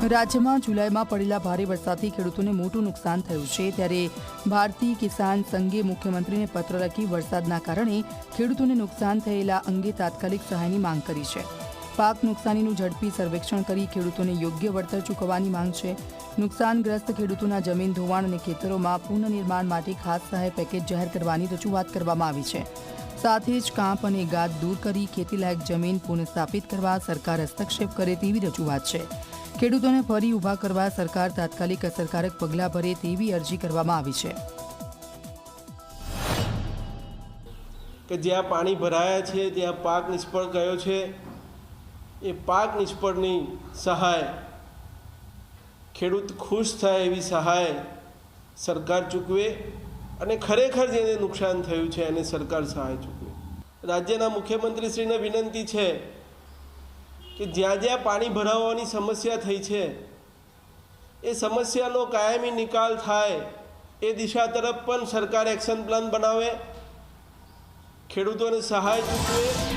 રાજ્યમાં જુલાઈમાં પડેલા ભારે વરસાદથી ખેડૂતોને મોટું નુકસાન થયું છે, ત્યારે ભારતીય કિસાન સંઘે મુખ્યમંત્રીને પત્ર લખી વરસાદના કારણે ખેડૂતોને નુકસાન થયેલા અંગે તાત્કાલિક સહાયની માંગ કરી છે. પાક નુકસાનીનું ઝડપી સર્વેક્ષણ કરી ખેડૂતોને યોગ્ય વળતર ચૂકવવાની માંગ છે. નુકસાનગ્રસ્ત ખેડૂતોના જમીન ધોવાણ અને ખેતરોમાં પુનઃનિર્માણ માટે ખાસ સહાય પેકેજ જાહેર કરવાની રજૂઆત કરવામાં આવી છે. સાથે જ કાંપ અને ગાદ દૂર કરી ખેતીલાયક જમીન પુનઃસ્થાપિત કરવા સરકાર હસ્તક્ષેપ કરે તેવી રજૂઆત છે. ખેડૂતોને ફરી ઊભા કરવા સરકાર તાત્કાલિક અસરકારક પગલાં ભરે તેવી અરજી કરવામાં આવી છે. કે જ્યાં પાણી ભરાયા છે ત્યાં પાક નિષ્ફળ ગયો છે, એ પાક નિષ્ફળની સહાય, ખેડૂત ખુશ થાય એવી સહાય સરકાર ચૂકવે અને ખરેખર જેને નુકસાન થયું છે એને સરકાર સહાય ચૂકવે. રાજ્યના મુખ્યમંત્રીશ્રીને વિનંતી છે કે જ્યાં જ્યાં પાણી ભરાવાની સમસ્યા થઈ છે એ સમસ્યાનો કાયમી નિકાલ થાય એ દિશા તરફ પણ સરકાર એક્શન પ્લાન બનાવે, ખેડૂતોને સહાય ચૂકવે.